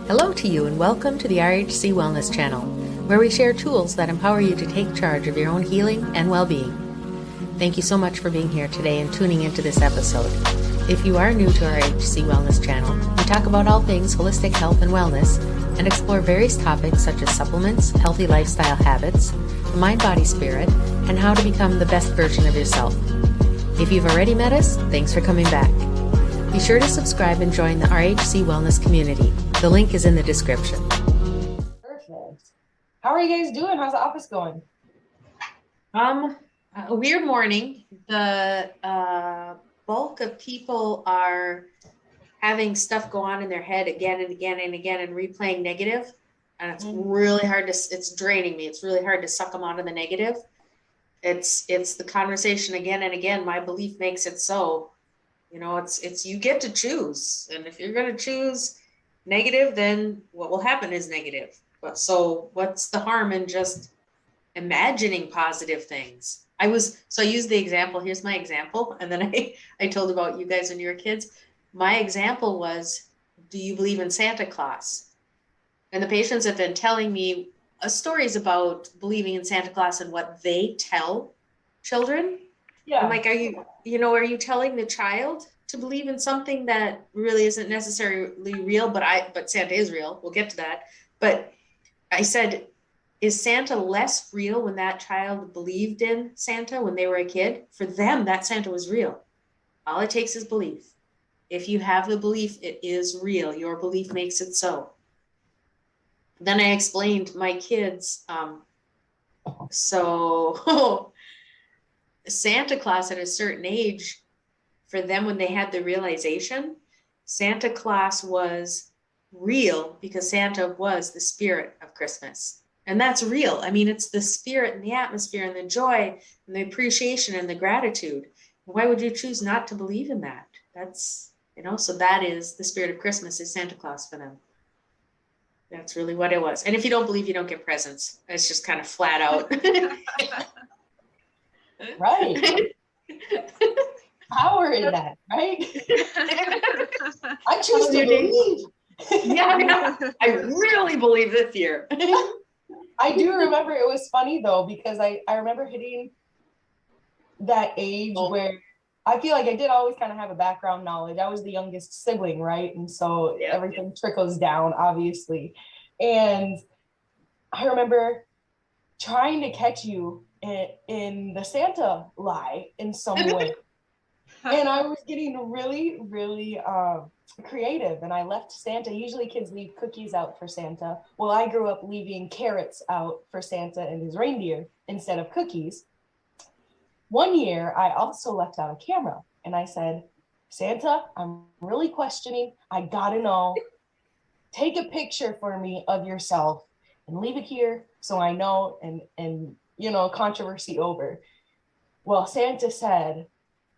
Hello to you and welcome to the RHC Wellness Channel, where we share tools that empower you to take charge of your own healing and well-being. Thank you so much for being here today and tuning into this episode. If you are new to our RHC Wellness Channel, we talk about all things holistic health and wellness and explore various topics such as supplements, healthy lifestyle habits, the mind, body, spirit, and how to become the best version of yourself. If you've already met us, thanks for coming back. Be sure to subscribe and join the RHC Wellness community. The link is in the description. Perfect. How are you guys doing? How's the office going? A weird morning. The bulk of people are having stuff go on in their head again and again and again and replaying negative. And it's really hard it's draining me. It's really hard to suck them out of the negative. It's the conversation again and again. My belief makes it so. You know, it's you get to choose. And if you're going to choose negative, then what will happen is negative. But so what's the harm in just imagining positive things? I used the example. Here's my example. And then I told about you guys when you were kids. My example was, do you believe in Santa Claus? And the patients have been telling me stories about believing in Santa Claus and what they tell children. Yeah. I'm like, are you telling the child to believe in something that really isn't necessarily real, but Santa is real. We'll get to that. But I said, is Santa less real when that child believed in Santa when they were a kid? For them, that Santa was real. All it takes is belief. If you have the belief, it is real. Your belief makes it so. Then I explained my kids, Santa Claus at a certain age, for them when they had the realization, Santa Claus was real because Santa was the spirit of Christmas. And that's real. I mean, it's the spirit and the atmosphere and the joy and the appreciation and the gratitude. Why would you choose not to believe in that? That's, so that is the spirit of Christmas is Santa Claus for them. That's really what it was. And if you don't believe, you don't get presents. It's just kind of flat out. Right. Power in that, right? I choose to believe. Yeah, I really believe this year. I do remember it was funny though, because I remember hitting that age where I feel like I did always kind of have a background knowledge. I was the youngest sibling, right? And so everything trickles down, obviously. And I remember trying to catch you in the Santa lie in some way. And I was getting really, really creative. And I left Santa. Usually kids leave cookies out for Santa. Well, I grew up leaving carrots out for Santa and his reindeer instead of cookies. One year, I also left out a camera. And I said, Santa, I'm really questioning. I gotta know. Take a picture for me of yourself and leave it here so I know and controversy over. Well, Santa said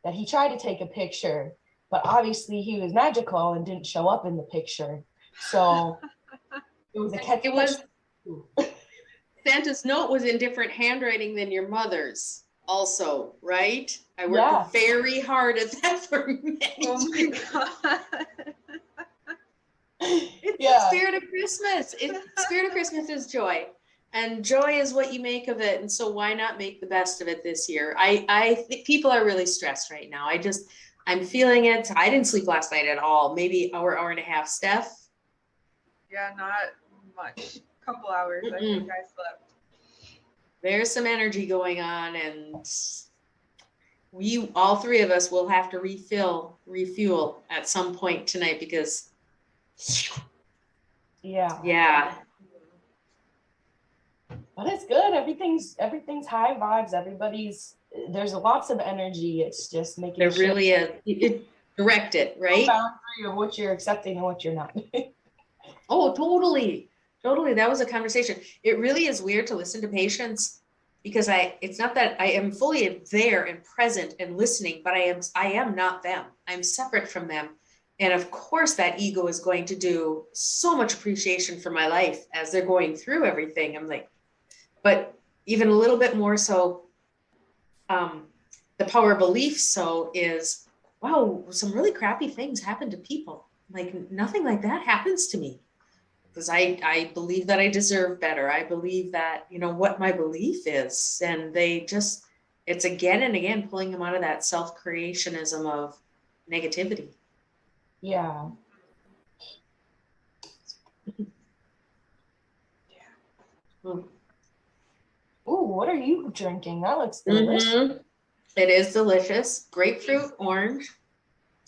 that he tried to take a picture, but obviously he was magical and didn't show up in the picture. So it was a catch. It was Santa's note was in different handwriting than your mother's also, right? I worked very hard at that for many years. Oh my God. It's the spirit of Christmas. The spirit of Christmas is joy. And joy is what you make of it. And so why not make the best of it this year? I think people are really stressed right now. I'm feeling it. I didn't sleep last night at all. Maybe hour and a half. Steph? Yeah, not much. A couple hours. I think I slept. There's some energy going on, and all three of us will have to refuel at some point tonight because yeah. But it's good. Everything's high vibes. There's lots of energy. It's just making there really is. Direct it, right? Boundary of what you're accepting and what you're not. Oh, totally. That was a conversation. It really is weird to listen to patients because it's not that I am fully there and present and listening, but I am not them. I'm separate from them. And of course that ego is going to do so much appreciation for my life as they're going through everything. I'm like, but even a little bit more so, the power of belief is, wow, some really crappy things happen to people. Like nothing like that happens to me. because I believe that I deserve better. I believe that, you know, what my belief is. And they just, it's again and again pulling them out of that self-creationism of negativity. Yeah. Mm. Ooh, what are you drinking? That looks delicious. Mm-hmm. It is delicious. Grapefruit, orange.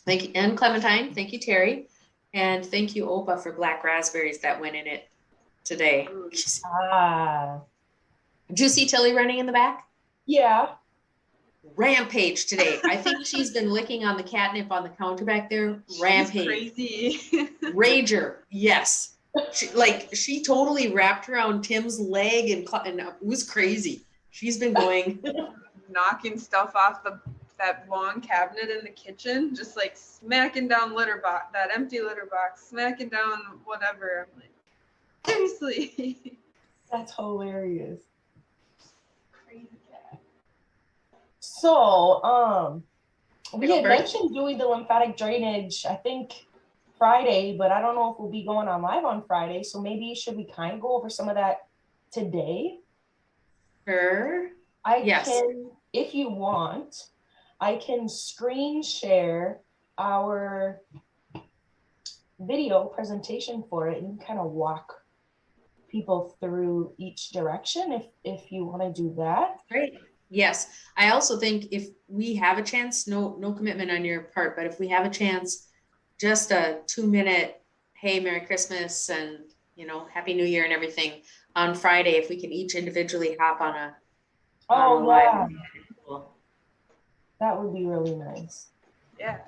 Thank you. And clementine. Thank you, Terry. And thank you, Opa, for black raspberries that went in it today. Ah. Did you see Tilly running in the back? Yeah. Rampage today. I think she's been licking on the catnip on the counter back there. Rampage. She's crazy. Rager. Yes. She totally wrapped around Tim's leg and it was crazy. She's been going. Knocking stuff off that long cabinet in the kitchen, just like smacking down that empty litter box, smacking down whatever. I'm like, seriously. That's hilarious. Crazy cat. So, we had mentioned doing the lymphatic drainage, I think Friday, but I don't know if we'll be going on live on Friday. So maybe should we kind of go over some of that today? Sure. I can, if you want, I can screen share our video presentation for it and kind of walk people through each direction if you want to do that. Great. Yes. I also think if we have a chance, no commitment on your part, but if we have a chance, just a 2-minute, hey, Merry Christmas and, you know, Happy New Year and everything on Friday, if we can each individually hop on a live. Cool. That would be really nice. Yeah.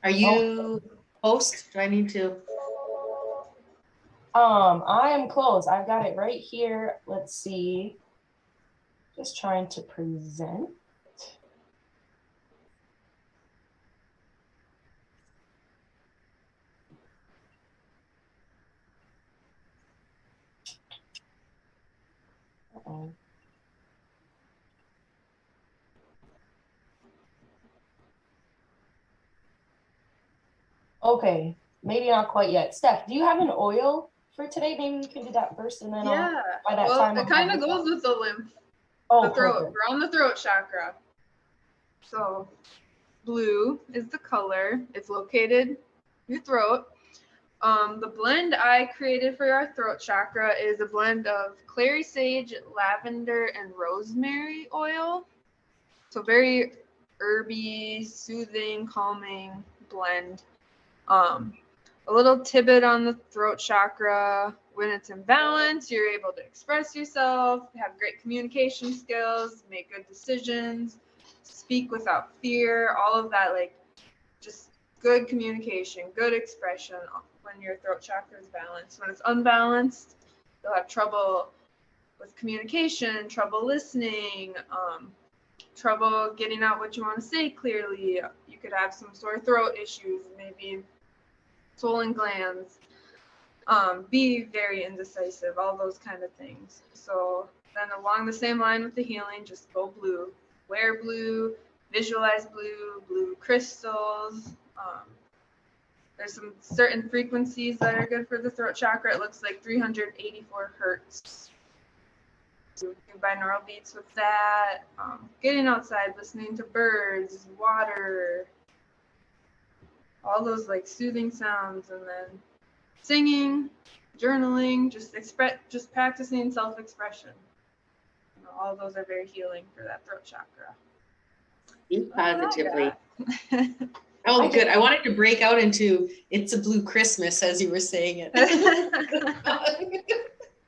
Are you host? Do I need to? I am close. I've got it right here. Let's see. Just trying to present. Uh-oh. Okay, maybe not quite yet. Steph, do you have an oil for today? Maybe we can do that first, and then by that time. It kind of goes with the lymph. Oh, the throat, around the throat chakra. So, blue is the color. It's located in your throat. The blend I created for our throat chakra is a blend of clary sage, lavender, and rosemary oil. So very herby, soothing, calming blend. A little tidbit on the throat chakra. When it's in balance, you're able to express yourself, have great communication skills, make good decisions, speak without fear, all of that, like just good communication, good expression when your throat chakra is balanced. When it's unbalanced, you'll have trouble with communication, trouble listening, trouble getting out what you want to say clearly. You could have some sore throat issues, maybe swollen glands, be very indecisive, all those kind of things. So then along the same line with the healing, just go blue, wear blue, visualize blue, blue crystals. There's some certain frequencies that are good for the throat chakra. It looks like 384 hertz. So we can binaural beats with that. Getting outside, listening to birds, water, all those like soothing sounds, and then singing, journaling, just practicing self-expression. All of those are very healing for that throat chakra. Speak positively. Oh, good. I wanted to break out into "It's a Blue Christmas" as you were saying it.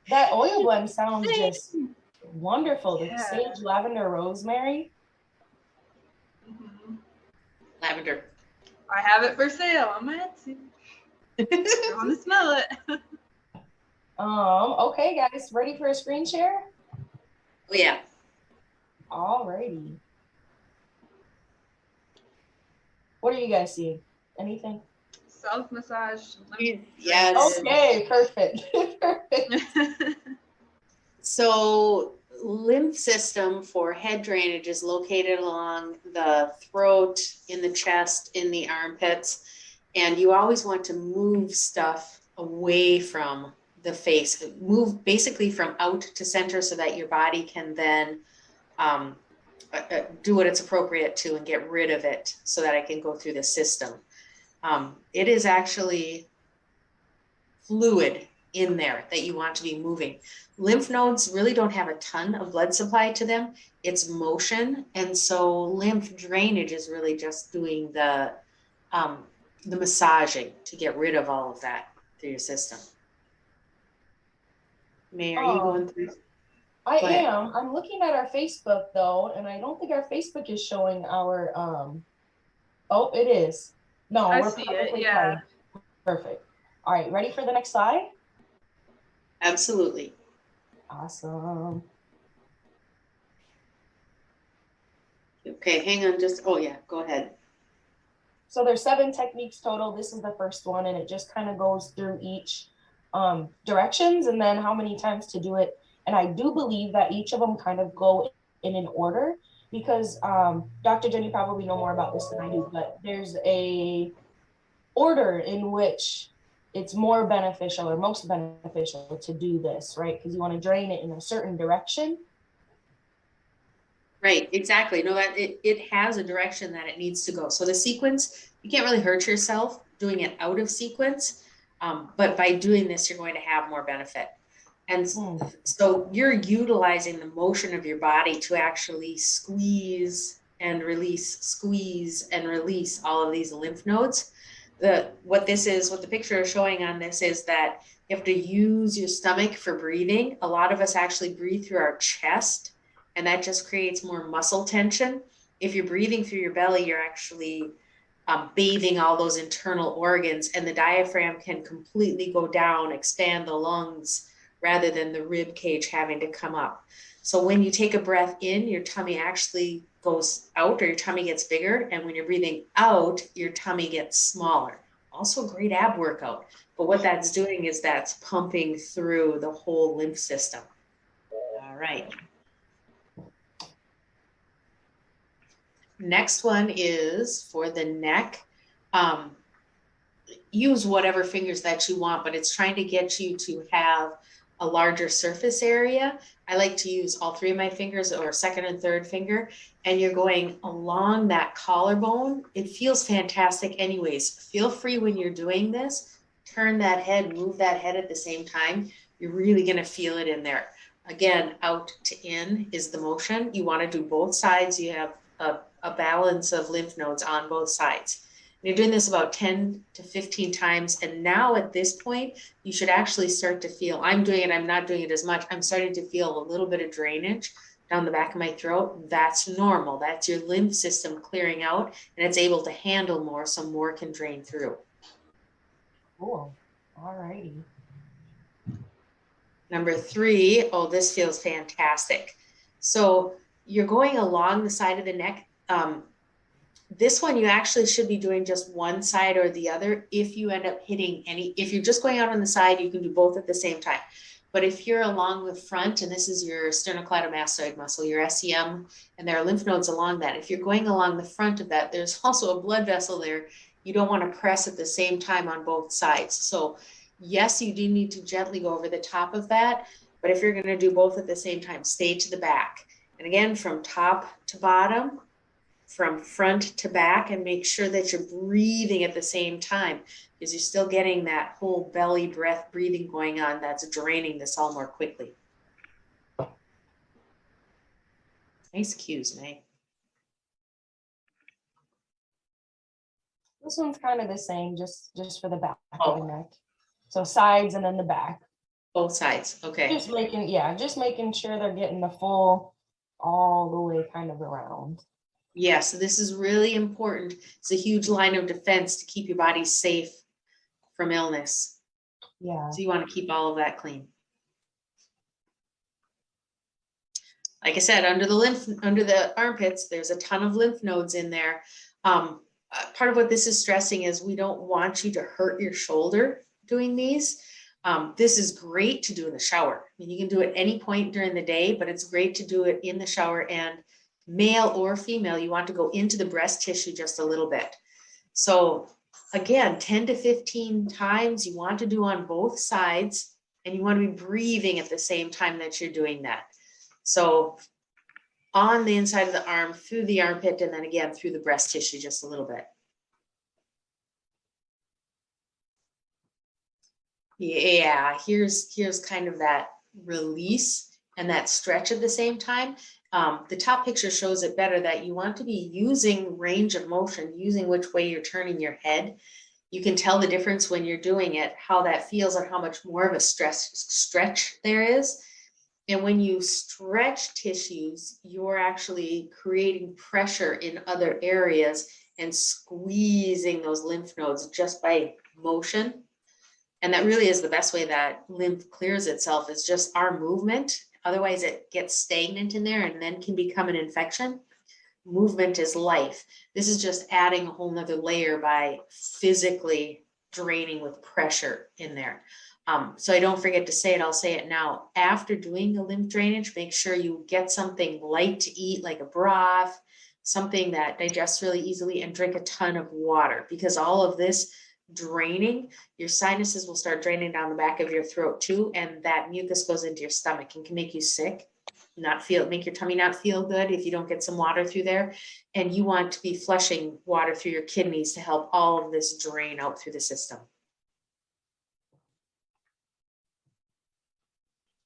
That oil blend sounds just wonderful. The sage, lavender, rosemary. Mm-hmm. Lavender. I have it for sale on my Etsy. You want to smell it? Okay, guys, ready for a screen share? Oh, yeah. Alrighty. What are you guys seeing? Anything? Self-massage. Yes. Okay, perfect. Perfect. So, lymph system for head drainage is located along the throat, in the chest, in the armpits, and you always want to move stuff away from the face, move basically from out to center so that your body can then do what it's appropriate to and get rid of it so that I can go through the system. It is actually fluid in there that you want to be moving. Lymph nodes really don't have a ton of blood supply to them. It's motion. And so lymph drainage is really just doing the massaging to get rid of all of that through your system. May, are you going through? I am. I'm looking at our Facebook though, and I don't think our Facebook is showing our oh, it is. No, I we're see perfectly it. Yeah. fine. Perfect. All right, ready for the next slide? Absolutely. Awesome. Okay, hang on just, oh yeah, go ahead. So there's 7 techniques total. This is the first one, and it just kind of goes through each directions and then how many times to do it. And I do believe that each of them kind of go in an order because Dr. Jenny probably know more about this than I do, but there's a order in which it's more beneficial or most beneficial to do this, right? Because you want to drain it in a certain direction. Right, exactly. No, that it has a direction that it needs to go. So the sequence, you can't really hurt yourself doing it out of sequence, but by doing this, you're going to have more benefit. And so you're utilizing the motion of your body to actually squeeze and release all of these lymph nodes. What the picture is showing on this is that you have to use your stomach for breathing. A lot of us actually breathe through our chest, and that just creates more muscle tension. If you're breathing through your belly, you're actually bathing all those internal organs, and the diaphragm can completely go down, expand the lungs, rather than the rib cage having to come up. So when you take a breath in, your tummy actually goes out, or your tummy gets bigger. And when you're breathing out, your tummy gets smaller. Also a great ab workout. But what that's doing is that's pumping through the whole lymph system. All right. Next one is for the neck. Use whatever fingers that you want, but it's trying to get you to have a larger surface area. I like to use all 3 of my fingers or second and third finger, and you're going along that collarbone. It feels fantastic anyways. Feel free when you're doing this, turn that head, move that head at the same time. You're really gonna feel it in there. Again, out to in is the motion. You wanna do both sides. You have a balance of lymph nodes on both sides. You're doing this about 10 to 15 times. And now at this point, you should actually start to feel, I'm doing it, I'm not doing it as much. I'm starting to feel a little bit of drainage down the back of my throat. That's normal. That's your lymph system clearing out, and it's able to handle more, so more can drain through. Cool. All righty. Number 3, oh, this feels fantastic. So you're going along the side of the neck. This one, you actually should be doing just one side or the other. If you end up hitting if you're just going out on the side, you can do both at the same time. But if you're along the front, and this is your sternocleidomastoid muscle, your SEM, and there are lymph nodes along that, if you're going along the front of that, there's also a blood vessel there. You don't want to press at the same time on both sides. So yes, you do need to gently go over the top of that, but if you're going to do both at the same time, stay to the back. And again, from top to bottom, from front to back, and make sure that you're breathing at the same time, because you're still getting that whole belly breath breathing going on that's draining this all more quickly. Nice cues, May. This one's kind of the same, just for the back of the neck. So sides and then the back. Both sides, okay. Just making sure they're getting the full, all the way kind of around. Yeah, so this is really important. It's a huge line of defense to keep your body safe from illness. Yeah. So you want to keep all of that clean. Like I said, under the armpits, there's a ton of lymph nodes in there. Part of what this is stressing is we don't want you to hurt your shoulder doing these. This is great to do in the shower. I mean, you can do it any point during the day, but it's great to do it in the shower. And male or female, you want to go into the breast tissue just a little bit. So again, 10 to 15 times you want to do on both sides, and you want to be breathing at the same time that you're doing that. So on the inside of the arm, through the armpit, and then again through the breast tissue just a little bit. Yeah, here's kind of that release and that stretch at the same time. The top picture shows it better, that you want to be using range of motion, using which way you're turning your head. You can tell the difference when you're doing it, how that feels and how much more of a stretch there is. And when you stretch tissues, you're actually creating pressure in other areas and squeezing those lymph nodes just by motion. And that really is the best way that lymph clears itself, is just our movement. Otherwise it gets stagnant in there and then can become an infection. Movement is life. This is just adding a whole nother layer by physically draining with pressure in there. So I don't forget to say it, I'll say it now. After doing a lymph drainage, make sure you get something light to eat, like a broth, something that digests really easily, and drink a ton of water, because all of this draining, your sinuses will start draining down the back of your throat too, and that mucus goes into your stomach and can make you sick, make your tummy not feel good if you don't get some water through there. And you want to be flushing water through your kidneys to help all of this drain out through the system.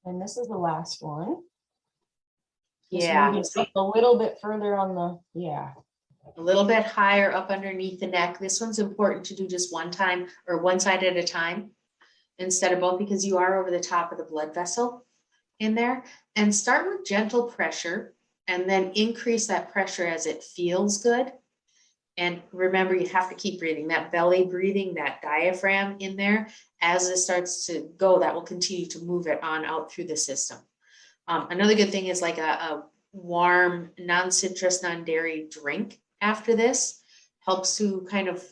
And this is the last one. Just Yeah, moving up a little bit further on the, yeah. a little bit higher up underneath the neck. This one's important to do just one time, or one side at a time instead of both, because you are over the top of the blood vessel in there. And start with gentle pressure and then increase that pressure as it feels good. And remember, you have to keep breathing, that belly breathing, that diaphragm in there. As it starts to go, that will continue to move it on out through the system. Another good thing is like a warm, non-citrus, non-dairy drink after this. Helps to kind of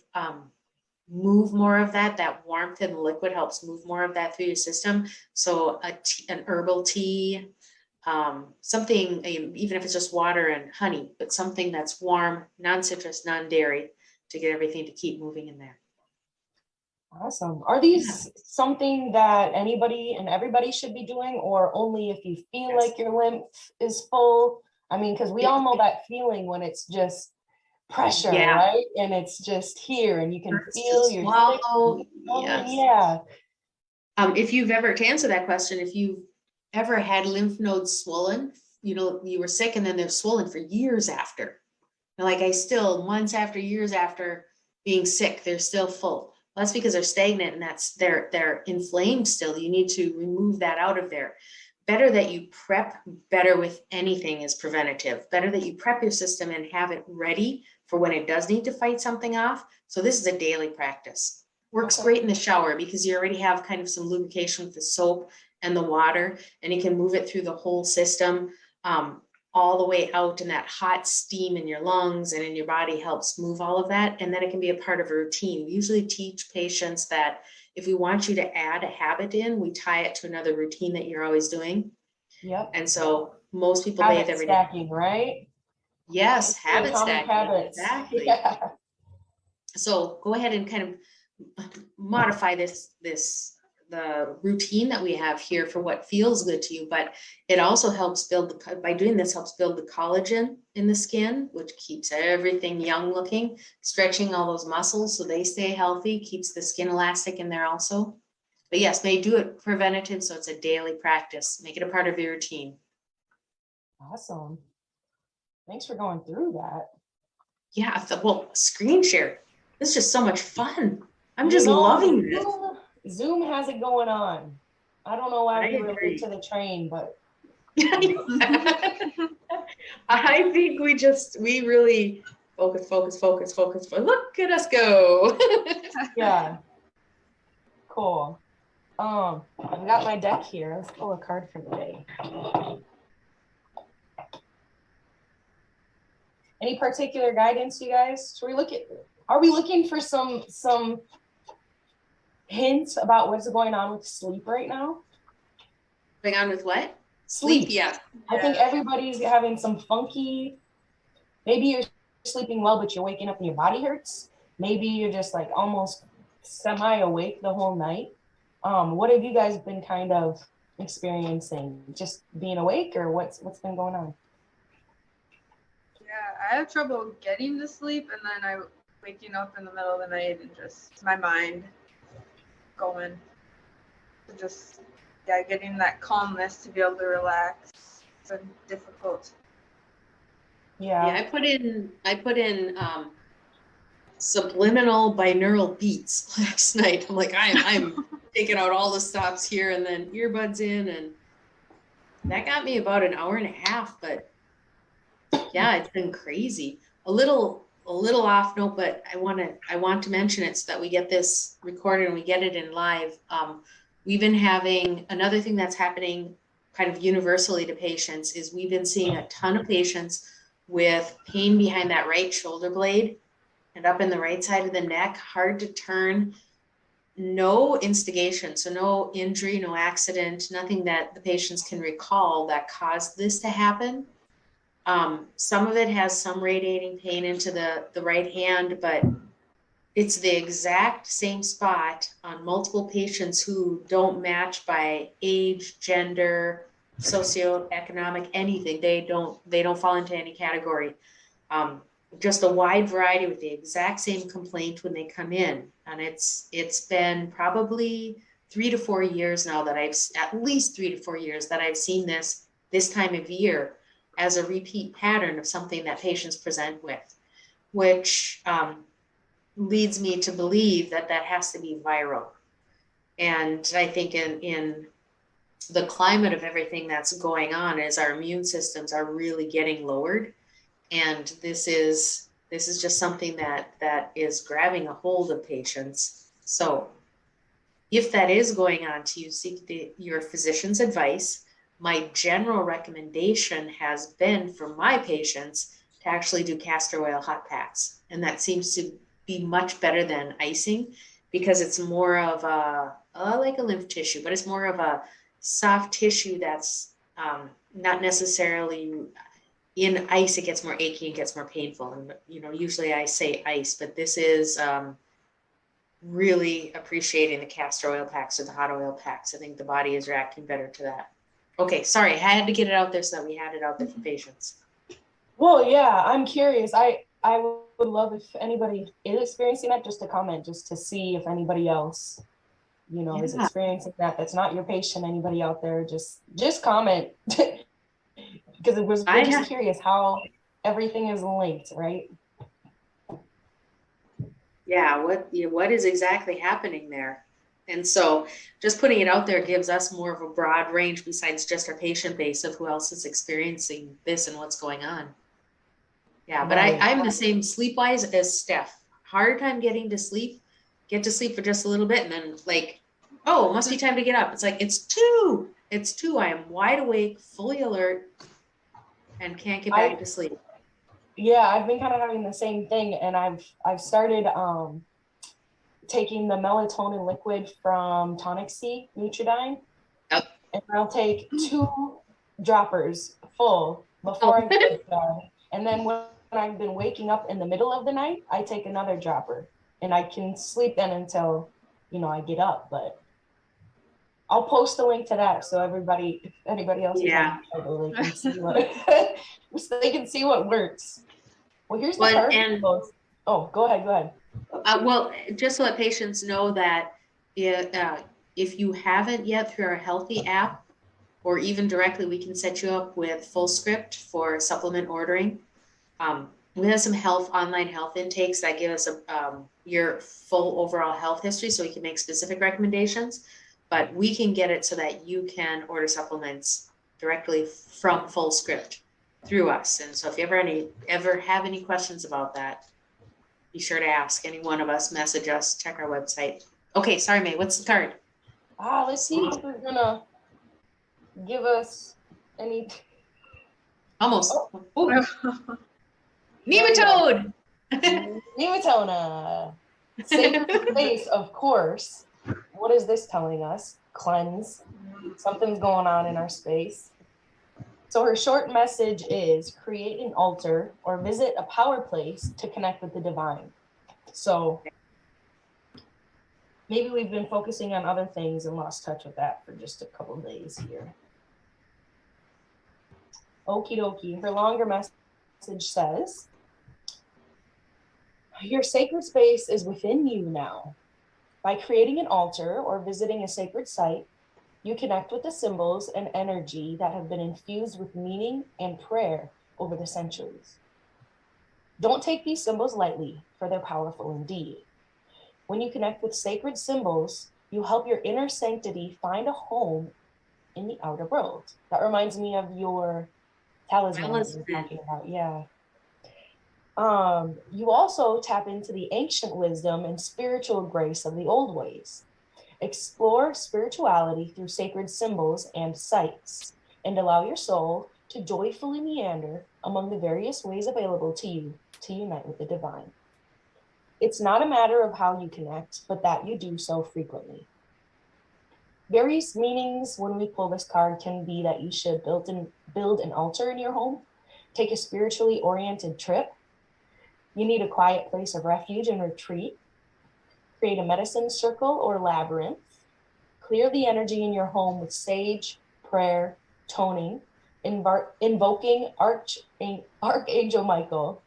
move more of that warmth in the liquid helps move more of that through your system. So an herbal tea, something, even if it's just water and honey, but something that's warm, non-citrus, non-dairy, to get everything to keep moving in there. Awesome. Are these something that anybody and everybody should be doing, or only if you feel like your lymph is full? I mean, because we all know that feeling when it's just pressure, right? And it's just here and you can feel your swallow. Yeah. If you've ever, to answer that question, if you've ever had lymph nodes swollen, you were sick and then they're swollen for years after. Like months after, years after being sick, they're still full. Well, that's because they're stagnant and they're inflamed still. You need to remove that out of there. Better that you prep, better with anything is preventative. Better that you prep your system and have it ready for when it does need to fight something off. So this is a daily practice. Works great in the shower because you already have kind of some lubrication with the soap and the water, and you can move it through the whole system, all the way out, and that hot steam in your lungs and in your body helps move all of that. And then it can be a part of a routine. We usually teach patients that if we want you to add a habit in, we tie it to another routine that you're always doing. Yep. And so most people habit bathe every stacking, day. Right? Yes, habit stacking. Habits. Exactly. Yeah. So go ahead and kind of modify the routine that we have here for what feels good to you, but it also helps by doing this, helps build the collagen in the skin, which keeps everything young looking, stretching all those muscles so they stay healthy, keeps the skin elastic in there also. But yes, they do it preventative, so it's a daily practice. Make it a part of your routine. Awesome. Thanks for going through that. Yeah, well, screen share. This is just so much fun. I'm just loving this. Zoom has it going on. I don't know why we were late to the train, but I think we really focus. Look at us go. Yeah. Cool. I've got my deck here. Let's pull a card for the day. Any particular guidance, you guys? Are we looking for some hints about what's going on with sleep right now? Going on with what? Sleep. Yeah. I think everybody's having some funky, maybe you're sleeping well, but you're waking up and your body hurts. maybe you're just like almost semi-awake the whole night. What have you guys been kind of experiencing? Just being awake, or what's been going on? Yeah, I have trouble getting to sleep, and then I waking up in the middle of the night and just my mind going. Just getting that calmness to be able to relax. It's been difficult. Yeah. I put in subliminal binaural beats last night. I'm like, I'm taking out all the stops here and then earbuds in, and that got me about an hour and a half. But yeah, it's been crazy. A little off note, but I want to mention it so that we get this recorded and we get it in live. We've been having another thing that's happening kind of universally to patients is we've been seeing a ton of patients with pain behind that right shoulder blade and up in the right side of the neck, hard to turn, no instigation. So no injury, no accident, nothing that the patients can recall that caused this to happen. Some of it has some radiating pain into the right hand, but it's the exact same spot on multiple patients who don't match by age, gender, socioeconomic, anything. They don't fall into any category. Just a wide variety with the exact same complaint when they come in. And it's been probably 3 to 4 years now that at least 3 to 4 years that I've seen this time of year as a repeat pattern of something that patients present with, which leads me to believe that has to be viral. And I think in the climate of everything that's going on is our immune systems are really getting lowered. And this is just something that is grabbing a hold of patients. So if that is going on to you, seek your physician's advice. My general recommendation has been for my patients to actually do castor oil hot packs. And that seems to be much better than icing because it's more of like a lymph tissue, but it's more of a soft tissue that's not necessarily in ice. It gets more achy and gets more painful. And, usually I say ice, but this is really appreciating the castor oil packs or the hot oil packs. I think the body is reacting better to that. Okay, sorry, I had to get it out there so that we had it out there for patients. Well, yeah, I'm curious. I would love if anybody is experiencing that, just to comment, just to see if anybody else, is experiencing that. That's not your patient. Anybody out there, just comment, because we're just curious how everything is linked, right? Yeah, what is exactly happening there? And so just putting it out there gives us more of a broad range besides just our patient base of who else is experiencing this and what's going on. Yeah, but right. I'm the same sleep-wise as Steph. Hard time getting to sleep, get to sleep for just a little bit and then like, oh, must be time to get up. It's like, it's 2. I am wide awake, fully alert, and can't get back to sleep. Yeah, I've been kind of having the same thing, and I've started taking the melatonin liquid from Tonic C, Nutridyne. Yep. And I'll take 2 droppers full before I go to bed. And then when I've been waking up in the middle of the night, I take another dropper. And I can sleep then until, I get up. But I'll post the link to that so if anybody else is on the they can see what they can see what works. Well, here's the part. Oh, go ahead. Well, just to let patients know that if you haven't yet through our Healthy app, or even directly, we can set you up with Full Script for supplement ordering. We have some online health intakes that give us your full overall health history, so we can make specific recommendations. But we can get it so that you can order supplements directly from Full Script through us. And so if you ever have any questions about that, be sure to ask any one of us, message us, check our website. Okay, sorry, May, what's the card? Let's see if they're gonna give us any. Almost. Oh. Nematode! Nematona. Sacred space, of course. What is this telling us? Cleanse. Something's going on in our space. So her short message is create an altar or visit a power place to connect with the divine. So maybe we've been focusing on other things and lost touch with that for just a couple of days here. Okie dokie. Her longer message says, your sacred space is within you now. By creating an altar or visiting a sacred site, you connect with the symbols and energy that have been infused with meaning and prayer over the centuries. Don't take these symbols lightly, for they're powerful indeed. When you connect with sacred symbols, you help your inner sanctity find a home in the outer world. That reminds me of your talisman that you were talking about. Yeah. You also tap into the ancient wisdom and spiritual grace of the old ways. Explore spirituality through sacred symbols and sites, and allow your soul to joyfully meander among the various ways available to you to unite with the divine. It's not a matter of how you connect, but that you do so frequently. Various meanings when we pull this card can be that you should build an altar in your home, take a spiritually oriented trip. You need a quiet place of refuge and retreat. Create a medicine circle or labyrinth. Clear the energy in your home with sage, prayer, toning, invoking Archangel Michael,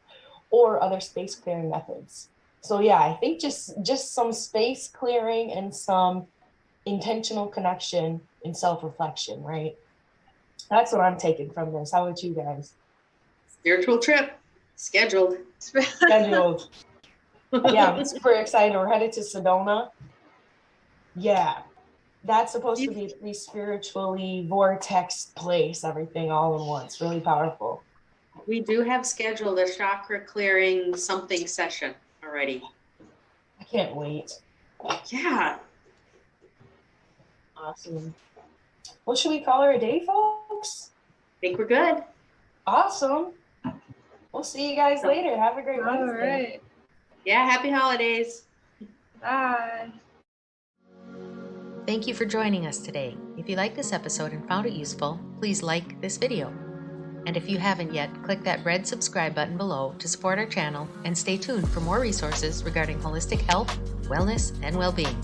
or other space clearing methods. So yeah, I think just some space clearing and some intentional connection and self-reflection, right? That's what I'm taking from this. How about you guys? Spiritual trip scheduled. Scheduled. Yeah, I'm super excited. We're headed to Sedona. Yeah, that's supposed to be a pretty spiritually vortex place, everything all in once. Really powerful. We do have scheduled a chakra clearing something session already. I can't wait. Yeah. Awesome. What should we call her a day, folks? I think we're good. Awesome. We'll see you guys later. Have a great Wednesday. All right. Yeah, happy holidays. Bye. Thank you for joining us today. If you liked this episode and found it useful, please like this video. And if you haven't yet, click that red subscribe button below to support our channel and stay tuned for more resources regarding holistic health, wellness, and well-being.